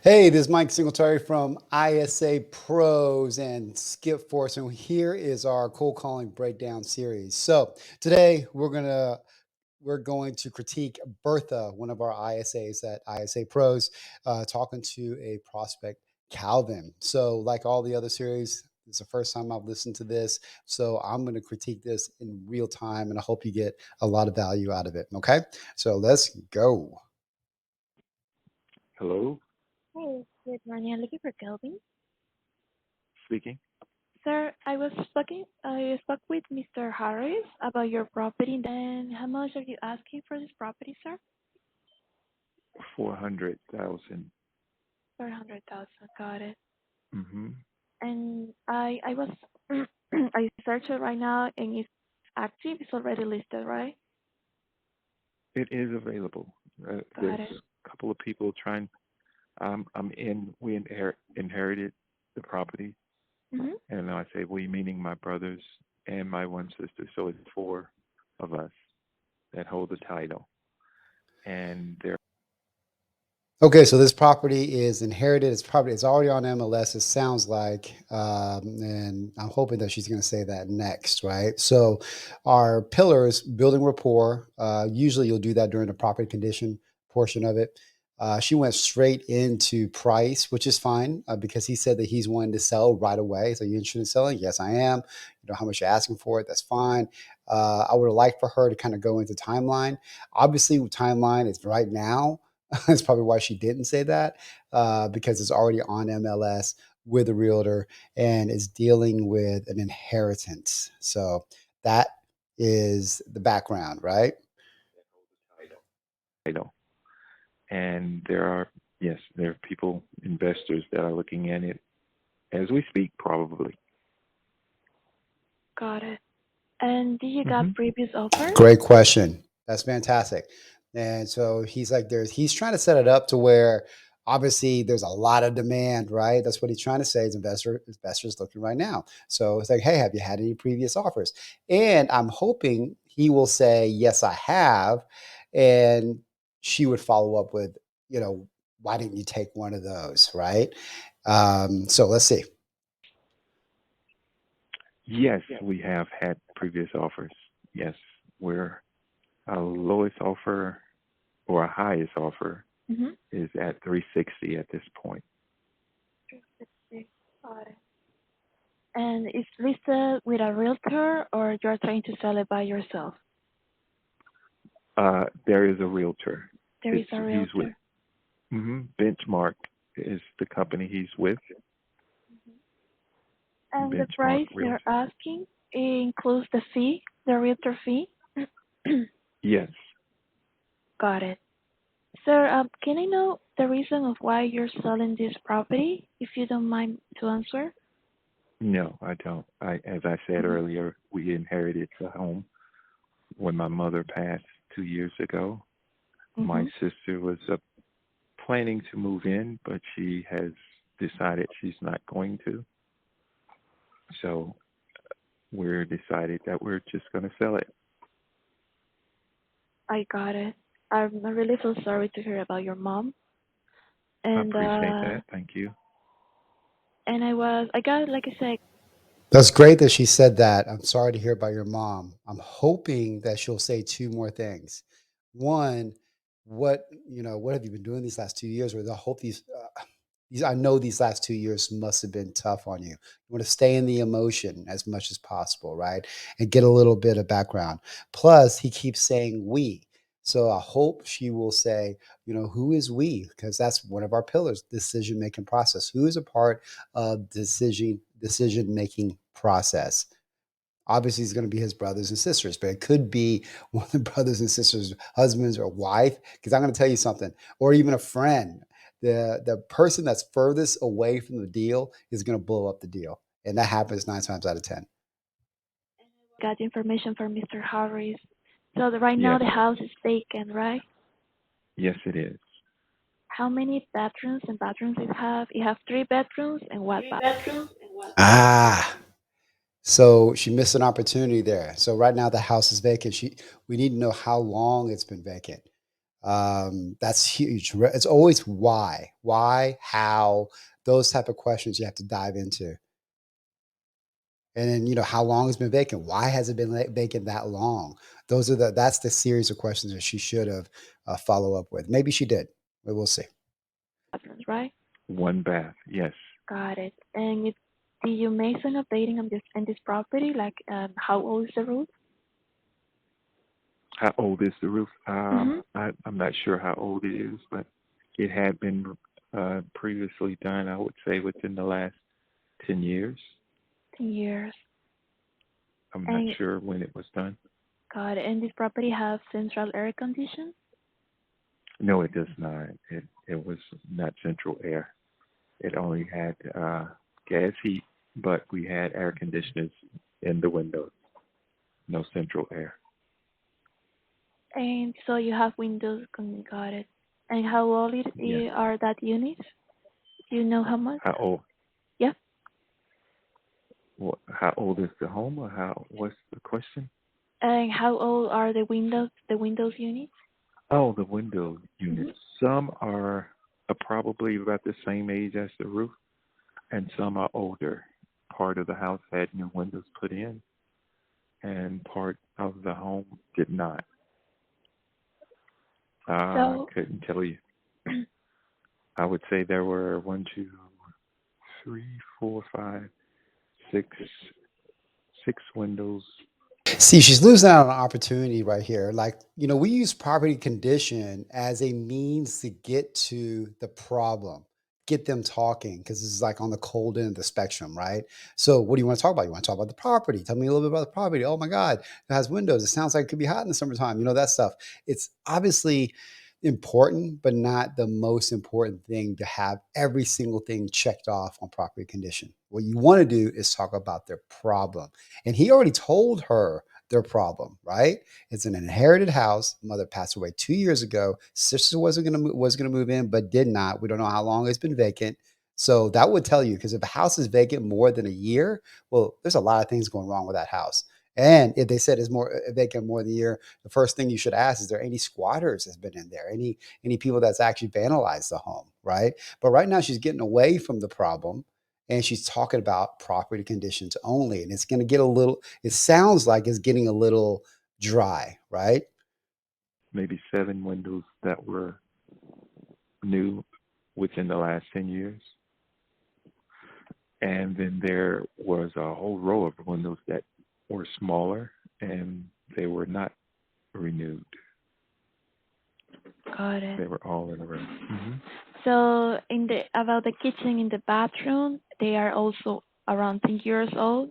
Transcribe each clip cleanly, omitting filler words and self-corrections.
Hey, this is Mike Singletary from ISA Pros and Skip Force, and here is our cold calling breakdown series. So today we're going to critique Bertha, one of our ISAs at ISA Pros, talking to a prospect, Calvin. So, like all the other series, it's the first time I've listened to this, so I'm going to critique this in real time, and I hope you get a lot of value out of it. Okay, so let's go. Hello, Hey, good morning. I'm looking for Kelvin. speaking. Sir, I spoke with Mr. Harris about your property, and how much are you asking for this property, sir? 400,000. 400,000. Got it. Mm-hmm. And I was I searched it right now, and it's active. It's already listed, right? It is available. There's Got it. a couple of people trying. We inherited the property, Mm-hmm. and I say we meaning my brothers and my one sister. So it's four of us that hold the title, and they're Okay, so this property is inherited. It's already on MLS. It sounds like, and I'm hoping that she's going to say that next, right? So, our pillars, building rapport. Usually, you'll do that during the property condition portion of it. She went straight into price, which is fine because he said that he's wanting to sell right away. So, you interested in selling? Yes, I am. You know how much you're asking for it? That's fine. I would like for her to kind of go into timeline. Obviously, timeline is right now. That's probably why she didn't say that because it's already on MLS with a realtor and is dealing with an inheritance. So that is the background, right? title, and there are yes, there are people, investors that are looking at it as we speak, probably. Got it. And did you Mm-hmm. got previous offers? Great question. That's fantastic. And so he's trying to set it up to where obviously there's a lot of demand, right? That's what he's trying to say is investors looking right now. So it's like, hey, have you had any previous offers? And I'm hoping he will say, yes, I have. And she would follow up with, you know, why didn't you take one of those, right? So let's see. Yes, we have had previous offers. Yes, we're our lowest offer or our highest offer Mm-hmm. is at 360 at this point. 360. Got it. And it's listed with a realtor, or you're trying to sell it by yourself? There is a realtor. There It's is a he's with realtor. Benchmark is the company he's with. And the Benchmark price you're Realty. asking includes the fee, the realtor fee? Yes. Got it. Sir, can I know the reason of why you're selling this property, if you don't mind to answer? No, I don't. As I said Mm-hmm. earlier, we inherited the home when my mother passed 2 years ago. My Mm-hmm. sister was planning to move in, but she has decided she's not going to. So we're decided that we're just going to sell it. I got it. I really feel sorry to hear about your mom. I And appreciate that. Thank you. I got, like I said, That's great that she said that. I'm sorry to hear about your mom. I'm hoping that she'll say two more things. One, what have you been doing these last 2 years? Or I hope I know these last 2 years must have been tough on you. You want to stay in the emotion as much as possible, right? And get a little bit of background. Plus, he keeps saying we. So I hope she will say, who is we? Because that's one of our pillars, decision making process. Who is a part of decision making process? Obviously, it's going to be his brothers and sisters, but it could be one of the brothers and sisters, husbands or wife. Because I'm going to tell you something, or even a friend. The person that's furthest away from the deal is going to blow up the deal, and that happens 9 times out of 10. got the information from Mr. Harris. So right now Yes. the house is vacant, right? Yes, it is. How many bedrooms and bathrooms it have? You have three bedrooms and what bath? Ah, so she missed an opportunity there. So right now the house is vacant. We need to know how long it's been vacant. That's huge. It's always why, how, those type of questions you have to dive into. And then, how long it's been vacant? Why has it been vacant that long? That's the series of questions that she should have follow up with. Maybe she did, but we'll see. Bathrooms, right? One bath, yes. Got it. And did you make some updating on this property? Like, how old is the roof? How old is the roof? Mm-hmm. I'm not sure how old it is, but it had been previously done, I would say, within the last 10 years. 10 years. I'm not And sure when it was done. got it. And this property have central air condition? No, it does not. It was not central air. It only had gas heat, but we had air conditioners in the windows. No central air. And so you have windows. Got it. And how old Yes. are that units? Do you know how much? How old? Yeah. How old is the home, or what's the question? And how old are the windows? The windows units? Oh, the window Mm-hmm. units. Some are probably about the same age as the roof, and some are older. Part of the house had new windows put in, and part of the home did not. I So, couldn't tell you. I would say there were 1, 2, 3, 4, 5, 6 windows. See, she's losing out on an opportunity right here. Like, we use property condition as a means to get to the problem, get them talking, because it's like on the cold end of the spectrum, right? So, what do you want to talk about? You want to talk about the property? Tell me a little bit about the property. Oh my God, it has windows. It sounds like it could be hot in the summertime. That stuff. It's obviously important, but not the most important thing to have every single thing checked off on property condition. What you want to do is talk about their problem. And he already told her their problem, right? It's an inherited house. Mother passed away 2 years ago. Sister was gonna move in, but did not. We don't know how long it's been vacant. So that would tell you, because if a house is vacant more than a year, well, there's a lot of things going wrong with that house. And if they said it's more vacant more than a year, the first thing you should ask is there any squatters that's been in there, any people that's actually vandalized the home, right? But right now she's getting away from the problem and she's talking about property conditions only, and it's going to get a little. It sounds like it's getting a little dry, right? Maybe 7 windows that were new within the last 10 years. And then there was a whole row of windows that were smaller and they were not renewed. got it. They were all in a row. So about the kitchen in the bathroom, they are also around 10 years old.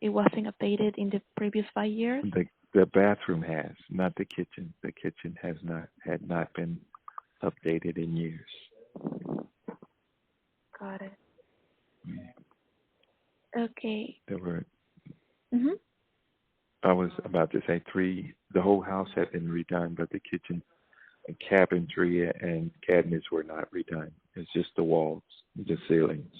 It wasn't updated in the previous 5 years. The bathroom has, not the kitchen. The kitchen had not been updated in years. Got it. Yeah. Okay. There were. Mhm. I was about to say 3. The whole house had been redone, but the kitchen and cabinetry and cabinets were not redone. It's just the walls, the ceilings.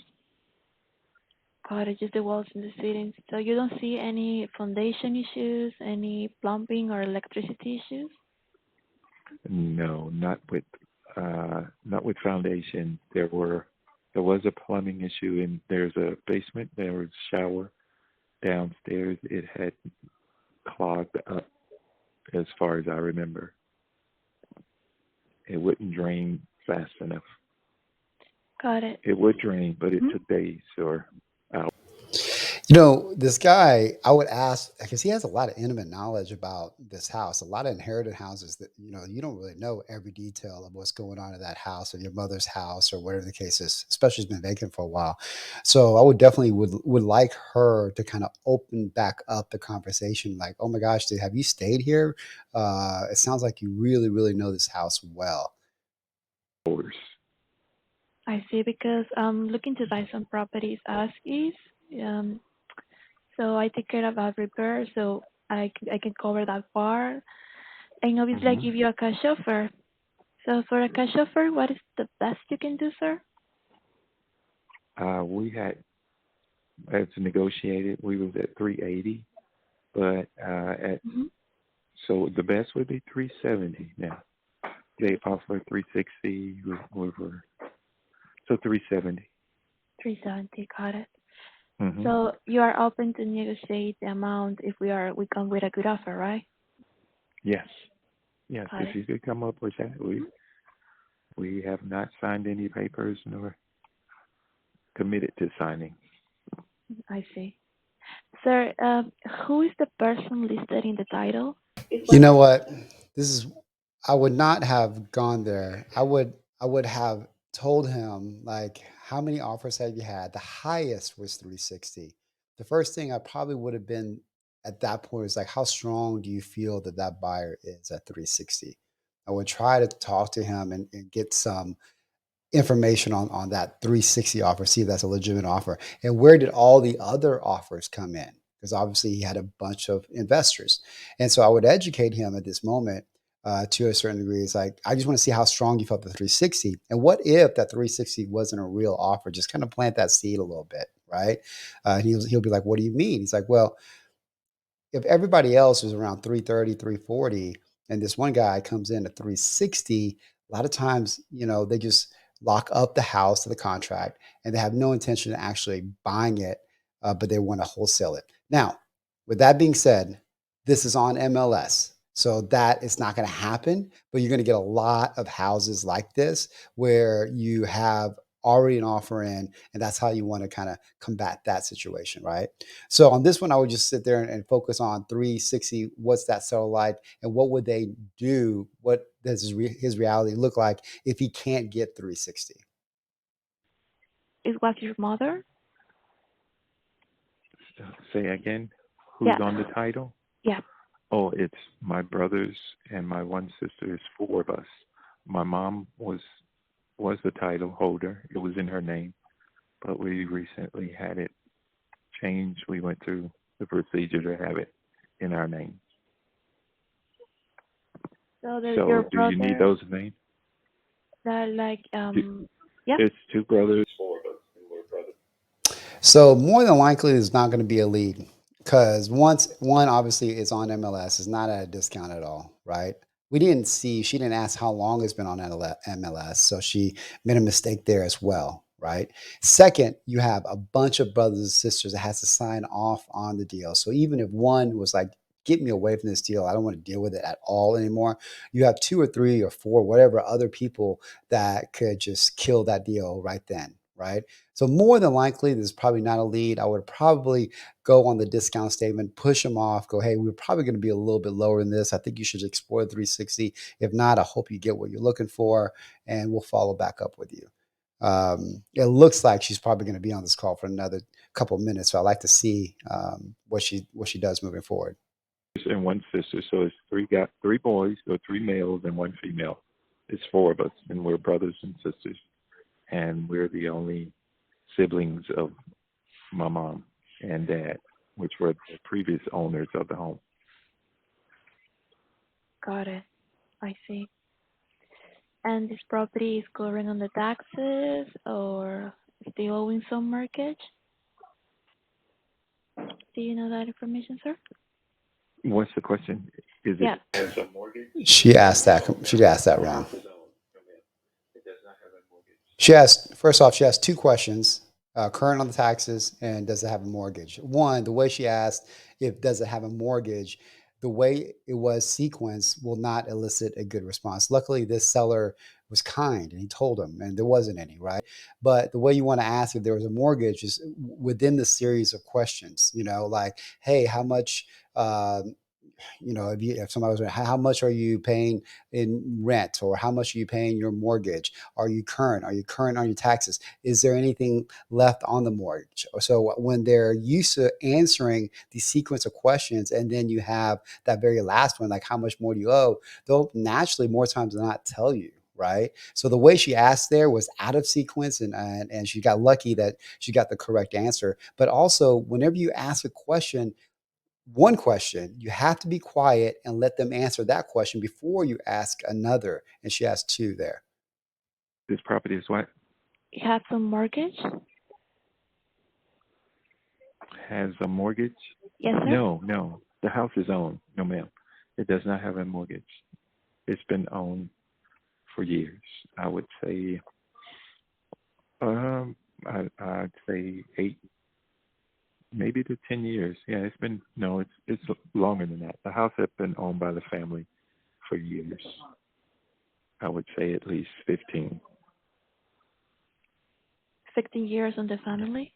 Got it. Just the walls and the ceilings. So you don't see any foundation issues, any plumbing or electricity issues? No, not with foundation. There was a plumbing issue, and there's a basement. There was a shower downstairs. It had clogged up, as far as I remember. It wouldn't drain fast enough. Got it. It would drain, but it Mhm. took days or hours. This guy, I would ask because he has a lot of intimate knowledge about this house, a lot of inherited houses that, you don't really know every detail of what's going on in that house or your mother's house or whatever the case is, especially it's been vacant for a while. So I would definitely would like her to kind of open back up the conversation, like, oh my gosh, dude, have you stayed here? It sounds like you really, really know this house well. I see, because I'm looking to buy some properties as is. Um, so I take care about repair, so I can cover that part. And obviously, I Hmm. give you a cash offer. So for a cash offer, what is the best you can do, sir? We had to negotiate it. We was at 380, but Hmm. so the best would be 370 now. They offer 360. We were so 370. 370. Got it. Mm-hmm. So you are open to negotiate the amount if we come with a good offer, right? Yes. Yes. Got If it. you could come up with that, we have not signed any papers nor committed to signing. I see. Sir, who is the person listed in the title? You know what? This is I would not have gone there. I would have told him like how many offers have you had? The highest was 360. The first thing I probably would have been at that point is like how strong do you feel that that buyer is at 360? I would try to talk to him and get some information on that 360 offer, see if that's a legitimate offer. And where did all the other offers come in? Because obviously he had a bunch of investors. And so I would educate him at this moment to a certain degree. It's like, I just want to see how strong you felt the 360. And what if that 360 wasn't a real offer? Just kind of plant that seed a little bit, right? He'll be like, what do you mean? He's like, well, if everybody else is around 330, 340, and this one guy comes in at 360, a lot of times, they just lock up the house to the contract and they have no intention of actually buying it, but they want to wholesale it. Now, with that being said, this is on MLS. So that is not going to happen, but you're going to get a lot of houses like this where you have already an offer in, and that's how you want to kind of combat that situation, right? So on this one, I would just sit there and focus on 360. What's that seller like, and what would they do? What does his reality look like if he can't get 360? It was your mother? Say again, who's Yeah. on the title? Yeah. Oh, it's my brothers and my one sister. It's four of us. My mom was the title holder. It was in her name, but we recently had it changed. We went through the procedure to have it in our name. So there's So your do you need brother those names? that like yeah. It's two brothers. So more than likely, there's not going to be a lead because once one obviously is on MLS, it's not at a discount at all, right? She didn't ask how long it's been on MLS, so she made a mistake there as well, right? Second, you have a bunch of brothers and sisters that has to sign off on the deal. So even if one was like, get me away from this deal, I don't want to deal with it at all anymore, you have two or three or four, whatever other people that could just kill that deal right then, right? So more than likely, there's probably not a lead. I would probably go on the discount statement, push them off, go, hey, we're probably going to be a little bit lower than this. I think you should explore 360. If not, I hope you get what you're looking for, and we'll follow back up with you. It looks like she's probably going to be on this call for another couple of minutes, so I'd like to see what she does moving forward. And one sister, so it's three boys or three males and one female. It's four of us, and we're brothers and sisters, and we're the only siblings of my mom and dad, which were the previous owners of the home. Got it. I see. And this property is current on the taxes or still owing some mortgage? Do you know that information, sir? What's the question? Is Yeah. it has a mortgage? She asked that wrong. First off, she asked two questions: current on the taxes, and does it have a mortgage? One, the way she asked if does it have a mortgage, the way it was sequenced will not elicit a good response. Luckily, this seller was kind and he told him, and there wasn't any, right? But the way you want to ask if there was a mortgage is within the series of questions, like, hey, how much if somebody was, how much are you paying in rent, or how much are you paying your mortgage? Are you current? Are you current on your taxes? Is there anything left on the mortgage? So when they're used to answering the sequence of questions, and then you have that very last one, like how much more do you owe, they'll naturally more times than not tell you. Right. So the way she asked there was out of sequence, and she got lucky that she got the correct answer. But also, whenever you ask a question, one question, you have to be quiet and let them answer that question before you ask another. And she asked two there. This property is what? You have some mortgage? Has a mortgage? Yes, sir. No. The house is owned. No, ma'am. It does not have a mortgage. It's been owned for years. I would say, I'd say 8, maybe to 10 years. Yeah, it's been no, it's longer than that. The house has been owned by the family for years. I would say at least 15. 15 years on the Yeah, family?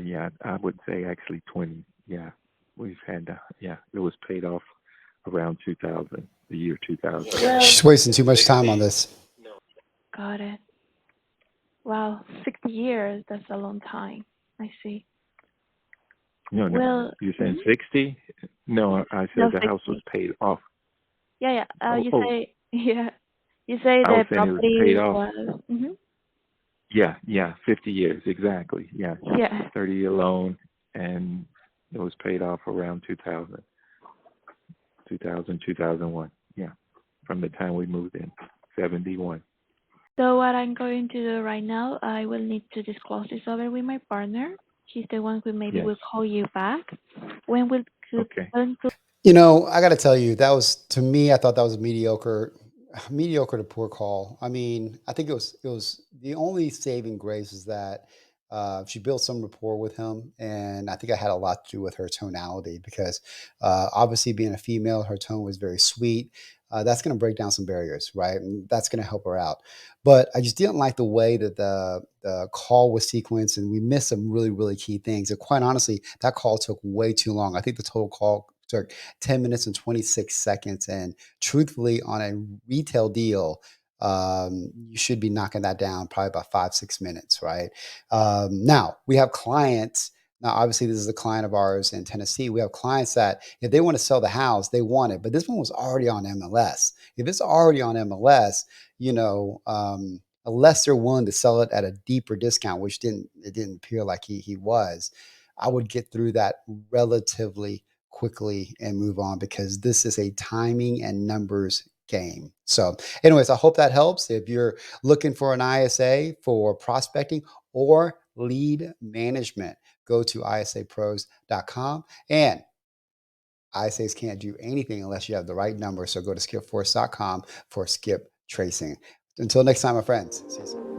yeah, I would say actually 20. Yeah, we've had. Yeah, it was paid off around 2000, the year 2000. She's wasting too much time on this. Got it. Wow, 60 years, that's a long time. I see. No, no, Well, you're saying 60? No, I no, said the house was 60. paid off. Yeah, yeah. Oh, You oh, say, yeah, you say I was the saying it was paid property off. was, Yeah, yeah, 50 years exactly. Yeah, yeah. 30-year loan, and it was paid off around 2001. Yeah, from the time we moved in, 71. So what I'm going to do right now, I will need to disclose this over with my partner. He's the one who maybe Yes. will call you back. When will could Okay. when could I got to tell you, that was to me. I thought that was a mediocre to poor call. I mean, I think it was the only saving grace is that she built some rapport with him, and I think it had a lot to do with her tonality because obviously being a female, her tone was very sweet. That's going to break down some barriers, right? And that's going to help her out. But I just didn't like the way that the call was sequenced, and we missed some really really key things. And quite honestly, that call took way too long. I think the total call took 10 minutes and 26 seconds. And truthfully, on a retail deal, you should be knocking that down probably about 5, 6 minutes, right? Now, we have clients. Now, obviously, this is a client of ours in Tennessee. We have clients that if they want to sell the house, they want it. But this one was already on MLS. If it's already on MLS, unless they're willing to sell it at a deeper discount, which it didn't appear like he was, I would get through that relatively quickly and move on because this is a timing and numbers game. So, anyways, I hope that helps. If you're looking for an ISA for prospecting or lead management, go to isapros.com. And ISAs can't do anything unless you have the right number. So go to skipforce.com for skip tracing. Until next time, my friends. See you soon.